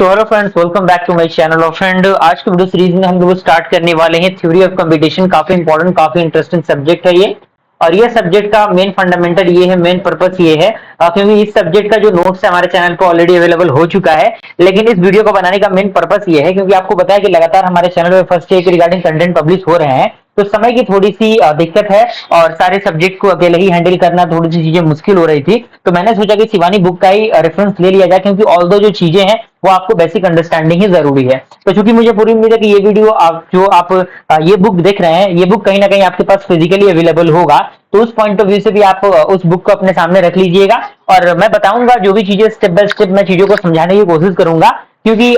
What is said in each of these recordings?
तो hello friends, welcome back to my channel. और friend, आज के वीडियो सीरीज में हम लोग स्टार्ट करने वाले हैं थ्योरी ऑफ कंपटीशन। काफी इंपॉर्टेंट, काफी इंटरेस्टिंग सब्जेक्ट है ये। और ये सब्जेक्ट का मेन फंडामेंटल ये है, मेन पर्पस ये है क्योंकि इस सब्जेक्ट का जो नोट्स है हमारे चैनल पर ऑलरेडी अवेलेबल हो चुका है। लेकिन इस वीडियो को बनाने का मेन पर्पस ये है क्योंकि आपको बताया कि लगातार हमारे चैनल पे फर्स्ट ईयर के रिगार्डिंग कंटेंट पब्लिश हो रहे हैं, तो समय की थोड़ी सी दिक्कत है और सारे सब्जेक्ट को अकेले ही हैंडल करना थोड़ी सी चीजें मुश्किल हो रही थी। तो मैंने सोचा कि शिवानी बुक का ही रेफरेंस ले लिया जाए, क्योंकि ऑल्दो जो चीजें हैं वो आपको बेसिक अंडरस्टैंडिंग ही जरूरी है। तो चूंकि मुझे पूरी उम्मीद है कि ये वीडियो आप ये बुक देख रहे हैं, ये बुक कहीं ना कहीं आपके पास फिजिकली अवेलेबल होगा, तो उस पॉइंट ऑफ व्यू से भी आप उस बुक को अपने सामने रख लीजिएगा। और मैं बताऊंगा जो भी चीजें, स्टेप बाय स्टेप मैं चीजों को समझाने की कोशिश करूंगा, क्योंकि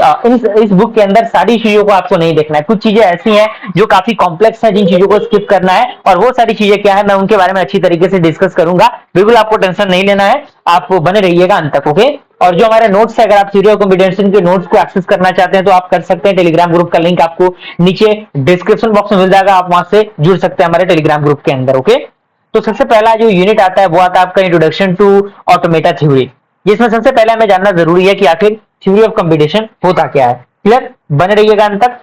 इस बुक के अंदर सारी चीजों को आपको नहीं देखना है। कुछ चीजें ऐसी हैं जो काफी कॉम्प्लेक्स है, जिन चीजों को स्किप करना है, और वो सारी चीजें क्या है मैं उनके बारे में अच्छी तरीके से डिस्कस करूंगा। बिल्कुल आपको टेंशन नहीं लेना है, आप बने रहिएगा अंत तक, ओके। और जो हमारे नोट्स है, अगर आप थ्योरी ऑफ कंपटीशन के नोट्स को एक्सेस करना चाहते हैं तो आप कर सकते हैं। टेलीग्राम ग्रुप का लिंक आपको नीचे डिस्क्रिप्शन बॉक्स में मिल जाएगा, आप वहां से जुड़ सकते हैं हमारे टेलीग्राम ग्रुप के अंदर, ओके। तो सबसे पहला जो यूनिट आता है वो आता है आपका इंट्रोडक्शन टू ऑटोमेटा थ्योरी, जिसमें सबसे पहले हमें जानना जरूरी है कि आखिर थ्योरी ऑफ कंपटीशन होता क्या है। क्लियर, बने रहिएगा अंत तक।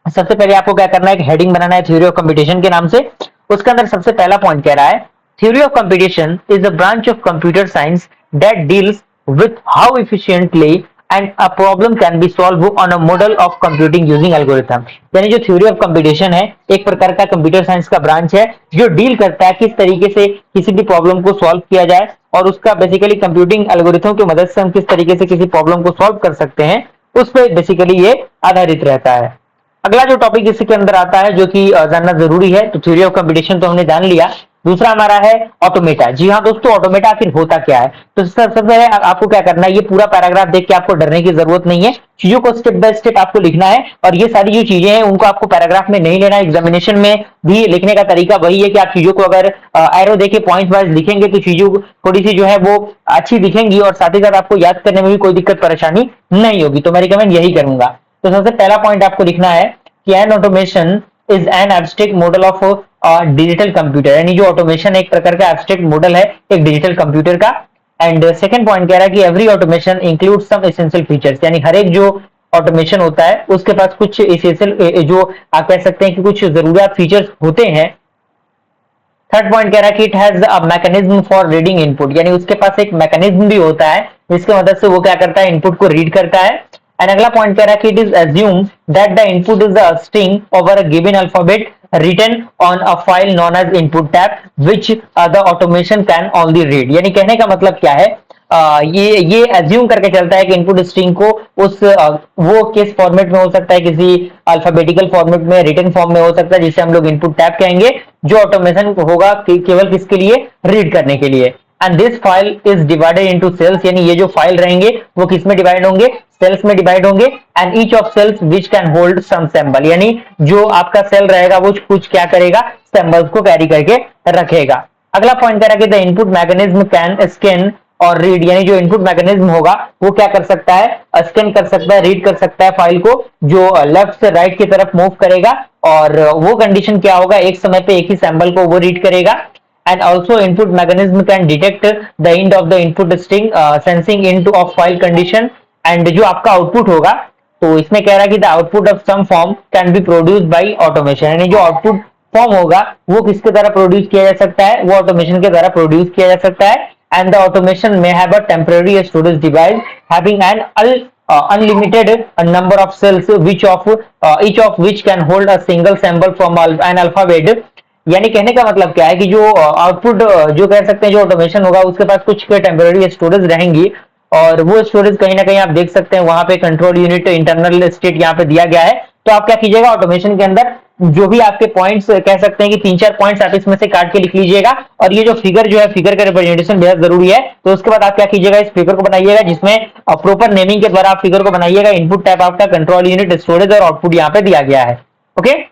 सबसे पहले आपको क्या करना है, एक हेडिंग बनाना है थ्योरी ऑफ कंपटीशन के नाम से। उसके अंदर सबसे पहला पॉइंट कह रहा है, theory of competition is a branch of computer science that deals with how efficiently and a problem can be solve on a model of computing using algorithm. यानी जो थ्योरी ऑफ कंपटीशन है एक प्रकार का computer science का branch है जो deal करता है किस तरीके से किसी भी प्रॉब्लम को सॉल्व किया जाए, और उसका बेसिकली कंप्यूटिंग एल्गोरिथम की मदद से हम किस तरीके से किसी प्रॉब्लम को सॉल्व कर सकते हैं, उस पर बेसिकली ये आधारित रहता है। अगला जो टॉपिक इसी के अंदर आता है जो कि जानना जरूरी है, तो थ्योरी ऑफ कंपटीशन तो हमने जान लिया। दूसरा हमारा है ऑटोमेटा। जी हाँ दोस्तों, ऑटोमेटा आखिर होता क्या है। तो सबसे पहले आपको क्या करना है, ये पूरा पैराग्राफ देख के आपको डरने की जरूरत नहीं है, चीजों को स्टेप बाय स्टेप आपको लिखना है। और ये सारी जो चीजें हैं उनको आपको पैराग्राफ में नहीं लेना, एग्जामिनेशन में भी लिखने का तरीका वही है कि आप चीजों को अगर एरो देके पॉइंट वाइज लिखेंगे तो चीजों थोड़ी सी जो है वो अच्छी दिखेंगी, और साथ ही साथ आपको याद करने में भी कोई दिक्कत परेशानी नहीं होगी। तो मैं रिकमेंड यही करूंगा। तो सबसे पहला पॉइंट आपको लिखना है कि an automation is an abstract model of digital computer. यानी जो ऑटोमेशन एक प्रकार का एब्स्ट्रैक्ट मॉडल है एक डिजिटल कंप्यूटर का। एंड सेकंड पॉइंट कह रहा है कि every automation include some essential features. यानी हर एक जो ऑटोमेशन होता है उसके पास कुछ एसेंशियल, जो आप कह सकते हैं कि कुछ जरूरियात फीचर्स होते हैं। थर्ड पॉइंट कह रहा है कि it has a mechanism for reading input. यानी उसके पास एक मैकेनिज्म भी होता है जिसकी मदद से वो क्या करता है, इनपुट को रीड करता है। एंड अगला पॉइंट कह रहा है कि it is assume that the input is a string over a given alphabet written on a file known as input tab which the automation can only read। यानी कहने का मतलब क्या है, ये एज्यूम करके चलता है कि इनपुट स्ट्रिंग को वो किस फॉर्मेट में हो सकता है, किसी अल्फाबेटिकल फॉर्मेट में, रिटन फॉर्म में हो सकता है, जिसे हम लोग इनपुट टैब कहेंगे, जो ऑटोमेशन होगा केवल किसके लिए, रीड करने के लिए। And this file is divided into cells. यानी ये जो फाइल रहेंगे वो किस में डिवाइड होंगे, सेल्स में डिवाइड होंगे। And each of cells which can hold some symbol. यानी जो आपका सेल रहेगा वो कुछ क्या करेगा, सिंबल्स को कैरी करके रखेगा। अगला पॉइंट कह रहा है कि the input mechanism can scan और रीड। यानी जो इनपुट मैकेनिज्म होगा वो क्या कर सकता है, स्कैन कर सकता है, रीड कर सकता है फाइल को, जो लेफ्ट से राइट की तरफ मूव करेगा। और वो कंडीशन क्या होगा, एक समय पे एक ही सैंपल को वो रीड करेगा। And also input mechanism can detect the end of the input string sensing into of file condition। and जो आपका आउटपुट होगा, तो इसमें कह रहा है कि the output of some form can be produced by automation। यानी जो आउटपुट फॉर्म होगा वो किसके द्वारा प्रोड्यूस किया जा सकता है, वो ऑटोमेशन के द्वारा प्रोड्यूस किया जा सकता है। and the automation may have a temporary storage device having an unlimited number of cells which of each of which can hold a single symbol from an alphabet। यानी कहने का मतलब क्या है कि जो आउटपुट, जो कह सकते हैं जो ऑटोमेशन होगा उसके पास कुछ टेम्पररी स्टोरेज रहेंगी, और वो स्टोरेज कहीं ना कहीं आप देख सकते हैं वहां पे कंट्रोल यूनिट इंटरनल स्टेट यहाँ पे दिया गया है। तो आप क्या कीजिएगा, ऑटोमेशन के अंदर जो भी आपके पॉइंट्स कह सकते हैं कि 3-4 पॉइंट्स आप इसमें से काट के लिख लीजिएगा। और ये जो फिगर जो है, फिगर का रिप्रेजेंटेशन बेहद जरूरी है। तो उसके बाद आप क्या कीजिएगा, इस फिगर को बनाइएगा जिसमें प्रॉपर नेमिंग के द्वारा आप फिगर को बनाइएगा। इनपुट टाइप आपका कंट्रोल यूनिट, स्टोरेज और आउटपुट यहाँ पे दिया गया है, ओके।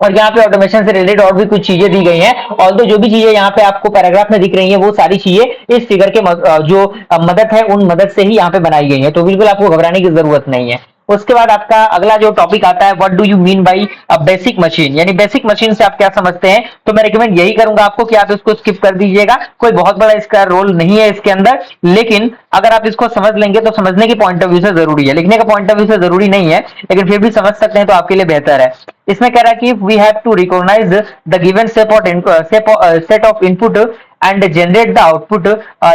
और यहाँ पे ऑटोमेशन से रिलेटेड और भी कुछ चीजें दी गई हैं, और जो भी चीजें यहाँ पे आपको पैराग्राफ में दिख रही हैं वो सारी चीजें इस फिगर के जो मदद है उन मदद से ही यहाँ पे बनाई गई है। तो बिल्कुल आपको घबराने की जरूरत नहीं है। उसके बाद आपका अगला जो टॉपिक आता है, what do you mean by basic machine, यानी बेसिक मशीन से आप क्या समझते हैं। तो मैं रिकमेंड यही करूंगा आपको कि आप इसको स्किप कर दीजिएगा, कोई बहुत बड़ा इसका रोल नहीं है इसके अंदर, लेकिन अगर आप इसको समझ लेंगे तो समझने की पॉइंट ऑफ व्यू से जरूरी है, लिखने का पॉइंट ऑफ व्यू से जरूरी नहीं है, लेकिन फिर भी समझ सकते हैं तो आपके लिए बेहतर है। इसमें कह रहा है कि we have to recognize the given set of input and generate the output,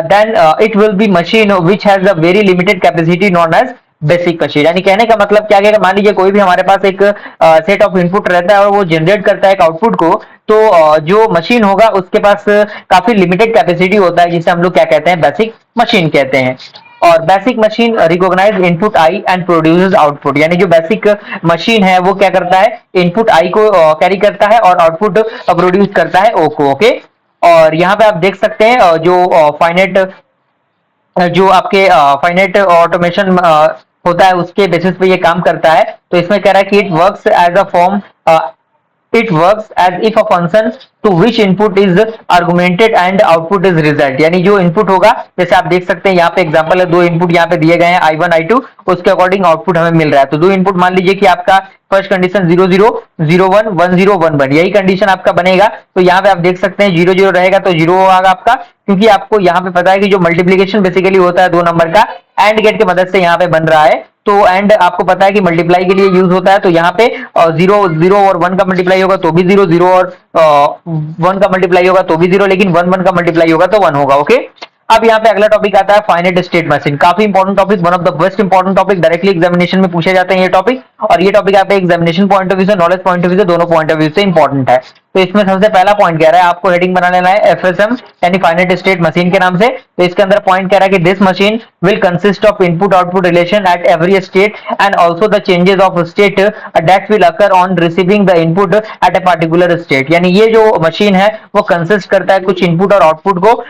then it will be machine which has a very limited capacity known as basic machine. यानी कहने का मतलब क्या है, मान लीजिए कोई भी हमारे पास एक सेट ऑफ इनपुट रहता है और वो जनरेट करता है एक आउटपुट को, तो जो मशीन होगा उसके पास काफी लिमिटेड कैपेसिटी होता है, जिसे हम लोग क्या कहते हैं, बेसिक मशीन कहते हैं। और basic machine recognize input I and produces output, यानी जो बेसिक मशीन है वो क्या करता है, इनपुट आई को कैरी करता है और आउटपुट प्रोड्यूस करता है ओ को। ओके, और यहाँ पे आप देख सकते हैं जो फाइनेट जो आपके फाइनेट ऑटोमेशन होता है उसके बेसिस पे ये काम करता है। तो इसमें कह रहा है कि it works as a form, it works as if a function to which input is argumented and output is result, यानी जो इनपुट होगा, जैसे आप देख सकते हैं यहाँ पे एग्जांपल है, दो इनपुट यहाँ पे दिए गए हैं I1 I2, उसके अकॉर्डिंग आउटपुट हमें मिल रहा है। तो दो इनपुट मान लीजिए कि आपका फर्स्ट कंडीशन 0 0 0 1 1 0 1 1, यही कंडीशन आपका बनेगा। तो यहाँ पे आप देख सकते हैं 0 0 रहेगा तो 0 होगा आपका, क्योंकि आपको यहाँ पे पता है कि जो मल्टीप्लीकेशन बेसिकली होता है दो नंबर का, एंड गेट की मदद से यहाँ पे बन रहा है। तो एंड आपको पता है कि मल्टीप्लाई के लिए यूज होता है, तो यहाँ पे 0 0 और 1 का मल्टीप्लाई होगा तो भी 0 0 और 1 का मल्टीप्लाई होगा तो भी 0, लेकिन 1 1 का मल्टीप्लाई होगा तो 1 होगा। ओके, अब यहाँ पे अगला टॉपिक आता है फाइनाइट स्टेट मशीन, काफी important topic, one of the best important topic, directly examination में पूछे जाते हैं ये टॉपिक, और ये टॉपिक आपके एग्जामिनेशन पॉइंट ऑफ व्यू से, नॉलेज पॉइंट ऑफ व्यू से, दोनों पॉइंट ऑफ व्यू से इंपॉर्टेंट है। तो इसमें सबसे पहला पॉइंट कह रहा है, आपको हेडिंग बना लेना है एफएसएम यानी फाइनाइट स्टेट मशीन के नाम से। तो इसके अंदर पॉइंट कह रहा है कि this machine will consist of input output relation at every state and also the changes of state that will occur on receiving the input at a particular state, यानी ये जो मशीन है वो कंसिस्ट करता है कुछ इनपुट और output को,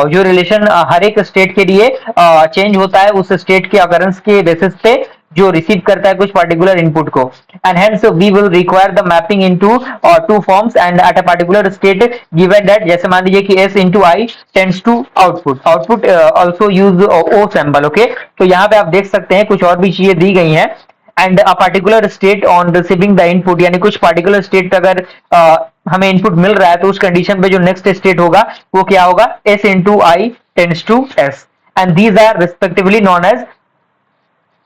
जो रिलेशन हर एक स्टेट के लिए चेंज होता है उस स्टेट के अकरेंस के बेसिस पे, जो रिसीव करता है कुछ पर्टिकुलर इनपुट को। And hence we will require the mapping into two forms and at a particular state given that, जैसे मान लीजिए कि s into i tends to output, output also use O symbol. Okay, तो यहाँ पे आप देख सकते हैं कुछ और भी चीजें दी गई हैं। And a particular state on receiving the input, यानी कुछ पर्टिकुलर स्टेट अगर हमें इनपुट मिल रहा है तो उस कंडीशन पे जो नेक्स्ट स्टेट होगा वो क्या होगा, s into i tends to s, and these are respectively known as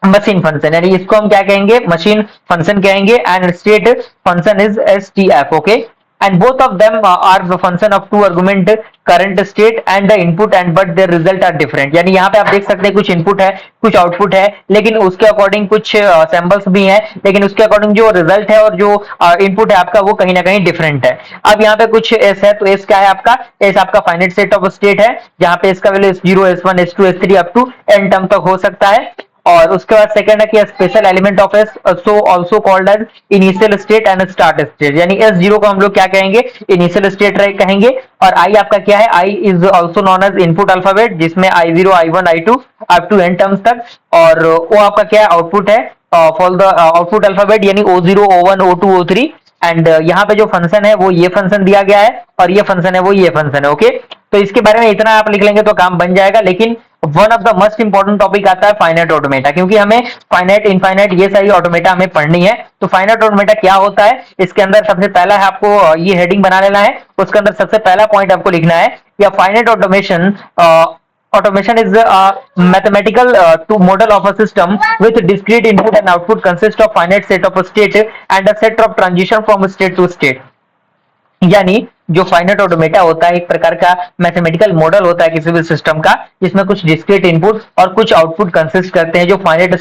machine function, यानी इसको हम क्या कहेंगे, मशीन फंक्शन कहेंगे। And state function is STF। Okay, and both of them are function of two argument current state and the input and but their result are different, यानी यहाँ पे आप देख सकते हैं कुछ इनपुट है कुछ आउटपुट है, लेकिन उसके अकॉर्डिंग कुछ सैंपल्स भी हैं, लेकिन उसके अकॉर्डिंग जो रिजल्ट है और जो इनपुट है आपका वो कहीं ना कहीं डिफरेंट है। अब यहाँ पे कुछ एस है, तो एस क्या है आपका, एस आपका फाइनाइट सेट ऑफ स्टेट है, जहाँ पे इसका value S0 S1 S2 S3 up to n term तक हो सकता है। और उसके बाद सेकंड है कि special element of S so also called as initial state and start state, यानी S0 को हम लोग क्या कहेंगे, इनिशियल स्टेट कहेंगे। और आई आपका क्या है, I is also known as input alphabet, जिसमें I0 I1 I2 up to n terms तक, और वो आपका क्या है, आउटपुट है फॉर द आउटपुट अल्फाबेट, यानी O0 O1 O2 O3। And यहाँ पे जो फंक्शन है वो ये फंक्शन दिया गया है और ये फंक्शन है वो ये फंक्शन है। ओके, तो इसके बारे में इतना आप लिख लेंगे तो काम बन जाएगा, लेकिन one of the most important topic आता है फाइनाइट ऑटोमेटा, क्योंकि हमें फाइनाइट इनफाइनाइट ये सारी ऑटोमेटा हमें पढ़नी है। तो फाइनाइट ऑटोमेटा क्या होता है, इसके अंदर सबसे पहला है आपको ये हेडिंग बना लेना है, उसके अंदर सबसे पहला पॉइंट आपको लिखना है या finite automation automation is a mathematical to model of a system with discrete input and output consist of finite set of state and a set of transition from state to state, यानी जो finite automata होता है एक प्रकार का mathematical model होता है किसी भी सिस्टम का, जिसमें कुछ डिस्क्रीट इनपुट और कुछ आउटपुट कंसिस्ट करते हैं जो फाइनाइट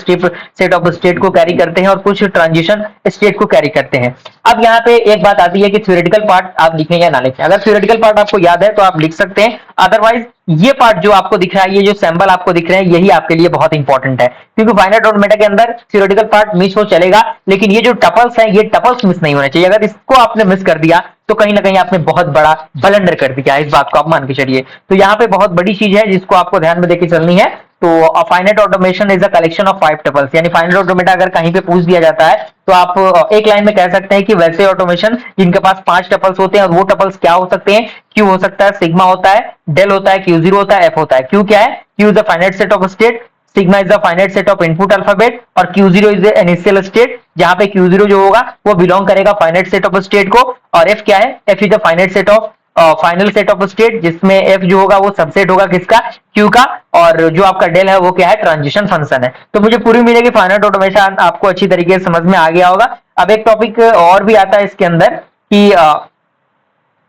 सेट ऑफ स्टेट को कैरी करते हैं और कुछ ट्रांजिशन स्टेट को कैरी करते हैं। अब यहाँ पे एक बात आती है कि थ्योरेटिकल पार्ट आप लिखें या ना लिखें, अगर थ्योरेटिकल पार्ट आपको याद है तो आप लिख सकते हैं, अदरवाइज ये पार्ट जो आपको दिख रहा है, ये जो सैंपल आपको दिख रहे हैं, यही आपके लिए बहुत इंपॉर्टेंट है, क्योंकि फाइनाइट ऑटोमेटा के अंदर थ्योरेटिकल पार्ट मिस हो चलेगा, लेकिन ये जो टपल्स हैं ये टपल्स मिस नहीं होने चाहिए। अगर इसको आपने मिस कर दिया तो कहीं ना कहीं आपने बहुत बड़ा ब्लंडर कर दिया, इस बात को आप मान के चलिए। तो यहाँ पे बहुत बड़ी चीज है जिसको आपको ध्यान में देके चलनी है। तो finite automation is a collection of 5 tuples, यानी फाइनाइट ऑटोमेटा अगर कहीं पे पूछ दिया जाता है तो आप एक लाइन में कह सकते हैं कि वैसे ऑटोमेशन जिनके पास 5 टपल्स होते हैं, और वो टपल्स क्या हो सकते हैं, क्यू हो सकता है, सिग्मा होता है, डेल होता है, Q0 होता है, एफ होता है। क्यू क्या है, Q is a finite set of state, sigma is the finite set of input alphabet और Q0 is the initial state, जहां पे Q0 जो होगा वो बिलोंग करेगा फाइनाइट सेट ऑफ स्टेट को। और F क्या है, F is the finite set of final set of state, जिसमें F जो होगा वो सबसेट होगा किसका, Q का। और जो आपका डेल है वो क्या है, ट्रांजिशन फंक्शन है। तो मुझे पूरी उम्मीद है कि फाइनाइट ऑटोमेशन आपको अच्छी तरीके से समझ में आ गया होगा। अब एक टॉपिक और भी आता है इसके अंदर कि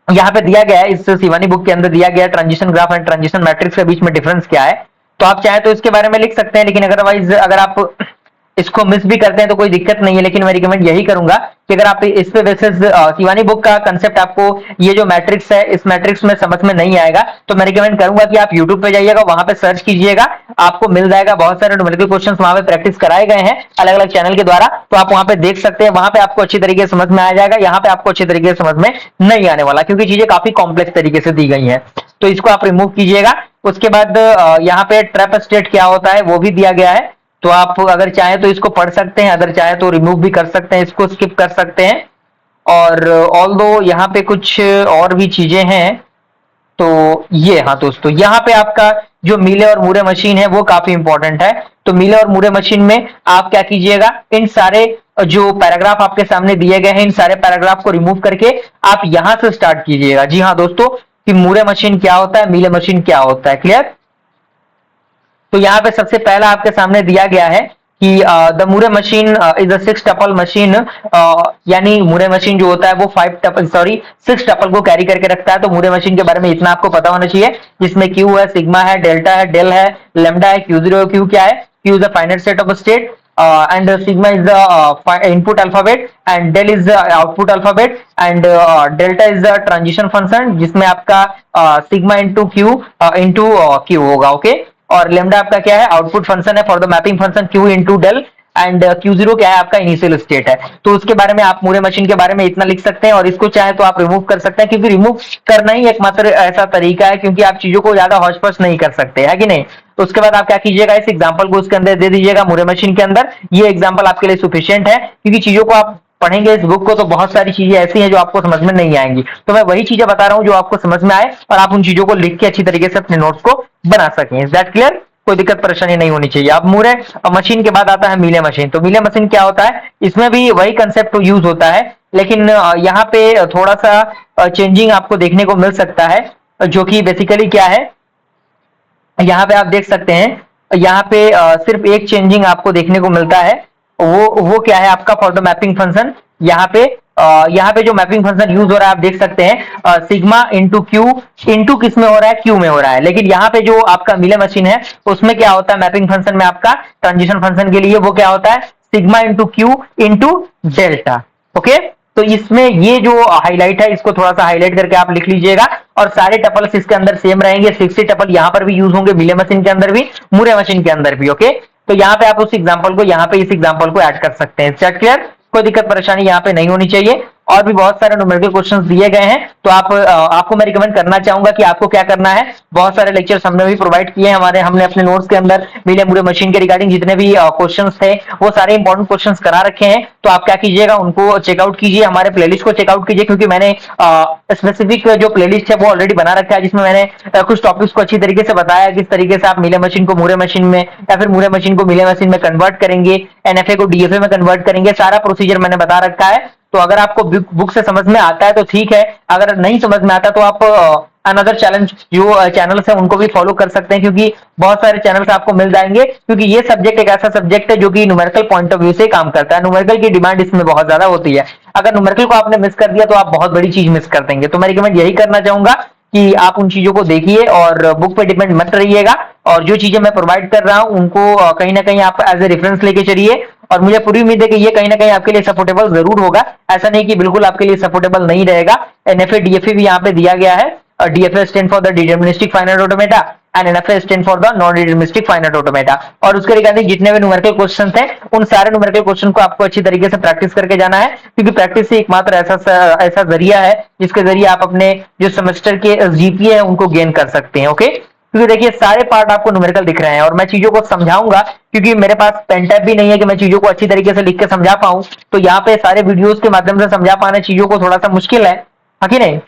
यहाँ पे दिया गया है, इस शिवानी बुक के अंदर दिया गया है transition graph and transition matrix के बीच में डिफरेंस क्या है। तो आप चाहे तो इसके बारे में लिख सकते हैं, लेकिन अदरवाइज अगर आप इसको मिस भी करते हैं तो कोई दिक्कत नहीं है, लेकिन मैं रिकमेंड यही करूंगा कि अगर आप इस पे बेसिस शिवानी बुक का कंसेप्ट आपको ये जो मैट्रिक्स है इस मैट्रिक्स में समझ में नहीं आएगा, तो मैं रिकमेंड करूंगा कि आप यूट्यूब पे जाइएगा, वहां पे सर्च कीजिएगा, आपको मिल जाएगा। बहुत सारे न्यूमेरिकल क्वेश्चंस वहां पे प्रैक्टिस कराए गए हैं अलग अलग चैनल के द्वारा, तो आप वहां पे देख सकते हैं, वहां पे आपको अच्छी तरीके से समझ में आ जाएगा। यहाँ पे आपको अच्छी तरीके से समझ में नहीं आने वाला, क्योंकि चीजें काफी कॉम्प्लेक्स तरीके से दी गई है। तो इसको आप रिमूव कीजिएगा। उसके बाद यहाँ पे ट्रैप स्टेट क्या होता है वो भी दिया गया है, तो आप अगर चाहें तो इसको पढ़ सकते हैं, अगर चाहें तो रिमूव भी कर सकते हैं, इसको स्किप कर सकते हैं। और ऑल्दो यहाँ पे कुछ और भी चीजें हैं, तो ये हाँ दोस्तों, यहाँ पे आपका जो मीले और मूरे मशीन है वो काफी इंपॉर्टेंट है। तो मीले और मूरे मशीन में आप क्या कीजिएगा, इन सारे जो पैराग्राफ आपके सामने दिए गए हैं इन सारे पैराग्राफ को रिमूव करके आप यहां से स्टार्ट कीजिएगा। जी हाँ दोस्तों, कि मूरे मशीन क्या होता है, मीले मशीन क्या होता है, क्लियर। तो यहाँ पे सबसे पहला आपके सामने दिया गया है कि the Moore machine is a 6 tuple machine, यानी मूरे मशीन जो होता है वो 6 टपल को कैरी करके रखता है। तो मूरे मशीन के बारे में इतना आपको पता होना चाहिए, जिसमें Q है, सिग्मा है, डेल्टा है, डेल है, लेमडा है, Q0 है। Q क्या है, Q is the finite set of state and sigma is the input alphabet and del is the output alphabet and delta is the transition function, जिसमें आपका sigma into Q into Q होगा, okay. और lambda आपका क्या है, output function है for the mapping function Q into del and Q0 क्या है, आपका इनिशियल स्टेट है। तो उसके बारे में आप मूरे मशीन के बारे में इतना लिख सकते हैं, और इसको चाहे तो आप रिमूव कर सकते हैं, क्योंकि रिमूव करना ही एकमात्र ऐसा तरीका है, क्योंकि आप चीजों को ज्यादा हौच-पौच नहीं कर सकते, है कि नहीं। तो उसके बाद आप क्या कीजिएगा, इस एग्जांपल को उसके अंदर दे दीजिएगा मूरे मशीन के अंदर। ये एग्जांपल आपके लिए सफिशिएंट है, क्योंकि चीजों को आप पढ़ेंगे इस बुक को तो बहुत सारी चीजें ऐसी हैं जो आपको समझ में नहीं आएंगी। तो मैं वही चीजें बता रहा हूं जो आपको समझ में आए, और आप उन चीजों को लिख के अच्छी तरीके से अपने नोट्स को बना सकें। इज दैट क्लियर, कोई दिक्कत परेशानी नहीं होनी चाहिए। अब मूरे मशीन के बाद आता है मीले मशीन। तो मीले मशीन क्या होता है, इसमें भी वही कंसेप्ट यूज होता है, लेकिन यहाँ पे थोड़ा सा चेंजिंग आपको देखने को मिल सकता है, जो कि बेसिकली क्या है, यहाँ पे आप देख सकते हैं, यहाँ पे सिर्फ एक चेंजिंग आपको देखने को मिलता है, वो क्या है आपका फॉर द मैपिंग फंक्शन। यहाँ पे जो मैपिंग फंक्शन यूज हो रहा है आप देख सकते हैं, सिग्मा इंटू क्यू इंटू किस में हो रहा है, क्यू में हो रहा है। लेकिन यहाँ पे जो आपका मिले मशीन है उसमें क्या होता है, मैपिंग फंक्शन में आपका ट्रांजिशन फंक्शन के लिए वो क्या होता है, sigma into Q into delta, okay. तो इसमें ये जो हाईलाइट है इसको थोड़ा सा हाईलाइट करके आप लिख लीजिएगा, और सारे टपल्स इसके अंदर सेम रहेंगे। 60 टपल यहाँ पर भी यूज होंगे, मिले मशीन के अंदर भी, मूरे मशीन के अंदर भी, ओके। तो यहाँ पे आप उस एग्जांपल को यहाँ पे इस एग्जांपल को ऐड कर सकते हैं। चेक क्लियर, कोई दिक्कत परेशानी यहाँ पे नहीं होनी चाहिए। और भी बहुत सारे न्यूमेरिकल क्वेश्चंस दिए गए हैं, तो आपको मैं रिकमेंड करना चाहूंगा कि आपको क्या करना है, बहुत सारे लेक्चर्स हमने भी प्रोवाइड किए हैं, हमने अपने नोट्स के अंदर मिले मूरे मशीन के रिगार्डिंग जितने भी क्वेश्चंस थे वो सारे इंपॉर्टेंट क्वेश्चंस करा रखे हैं। तो आप क्या कीजिएगा, उनको चेकआउट कीजिए, हमारे प्लेलिस्ट को चेकआउट कीजिए, क्योंकि मैंने स्पेसिफिक जो प्लेलिस्ट है वो ऑलरेडी बना रखा है, जिसमें मैंने कुछ टॉपिक्स को अच्छी तरीके से बताया, किस तरीके से आप मिले मशीन को मूरे मशीन में या फिर मूरे मशीन को मिले मशीन में कन्वर्ट करेंगे, एनएफए को डीएफए में कन्वर्ट करेंगे, सारा प्रोसीजर मैंने बता रखा है। तो अगर आपको बुक से समझ में आता है तो ठीक है, अगर नहीं समझ में आता तो आप अनदर चैलेंज जो चैनल्स है उनको भी फॉलो कर सकते हैं, क्योंकि बहुत सारे चैनल्स आपको मिल जाएंगे, क्योंकि ये सब्जेक्ट एक ऐसा सब्जेक्ट है जो कि न्यूमेरिकल पॉइंट ऑफ व्यू से काम करता है। न्यूमेरिकल की डिमांड इसमें बहुत ज्यादा होती है, अगर न्यूमेरिकल को आपने मिस कर दिया तो आप बहुत बड़ी चीज मिस कर देंगे। तो मैं रिकमेंड यही करना चाहूंगा कि आप उन चीजों को देखिए और बुक पे डिपेंड मत रहिएगा, और जो चीजें मैं प्रोवाइड कर रहा हूं उनको कहीं ना कहीं आप एज ए रेफरेंस लेके चलिए। और मुझे पूरी उम्मीद है कि ये कहीं ना कहीं आपके लिए सपोर्टेबल जरूर होगा, ऐसा नहीं कि बिल्कुल आपके लिए सपोर्टेबल नहीं रहेगा। एनएफए डीएफए भी यहाँ पे दिया गया है, DFA stand for the deterministic finite automata and NFA stand for the non deterministic finite automata. और उसके रिगार्डिंग जितने भी न्यूमेरिकल क्वेश्चंस हैं उन सारे न्यूमेरिकल क्वेश्चन को आपको अच्छी तरीके से प्रैक्टिस करके जाना है, क्योंकि प्रैक्टिस से एकमात्र ऐसा जरिया है जिसके जरिए आप अपने जो सेमेस्टर के जीपीए है उनको गेन कर सकते हैं, ओके। क्योंकि देखिए सारे पार्ट आपको न्यूमेरिकल दिख रहे हैं, और मैं चीजों को समझाऊंगा, क्योंकि मेरे पास पेन टैब भी नहीं है कि मैं चीजों को अच्छी तरीके से लिख के समझा पाऊं। तो यहाँ पे सारे वीडियोस के माध्यम से समझा पाना चीजों को थोड़ा सा मुश्किल है कि नहीं।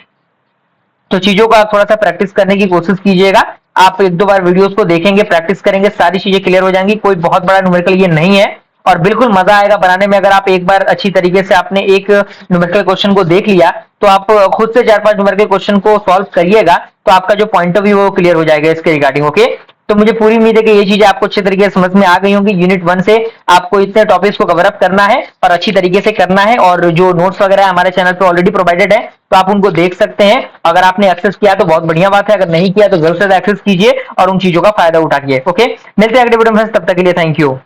तो चीजों का आप थोड़ा सा प्रैक्टिस करने की कोशिश कीजिएगा, आप एक दो बार वीडियोस को देखेंगे, प्रैक्टिस करेंगे, सारी चीजें क्लियर हो जाएंगी। कोई बहुत बड़ा न्यूमेरिकल ये नहीं है और बिल्कुल मजा आएगा बनाने में। अगर आप एक बार अच्छी तरीके से आपने एक न्यूमेरिकल क्वेश्चन को देख लिया तो आप खुद से 4-5 न्यूमेरिकल क्वेश्चन को सॉल्व करिएगा तो आपका जो पॉइंट ऑफ व्यू है वो क्लियर हो जाएगा इसके रिगार्डिंग। ओके, तो मुझे पूरी उम्मीद है कि ये चीजें आपको अच्छे तरीके से समझ में आ गई होंगी। यूनिट 1 से आपको इतने टॉपिक्स को कवर अप करना है और अच्छी तरीके से करना है, और जो नोट्स वगैरह हमारे चैनल पे ऑलरेडी प्रोवाइडेड है तो आप उनको देख सकते हैं। अगर आपने एक्सेस किया तो बहुत बढ़िया बात है, अगर नहीं किया तो जल्द से जल्द एक्सेस कीजिए और उन चीजों का फायदा उठाइए। ओके, मिलते हैं अगले वीडियो में, तब तक के लिए थैंक यू।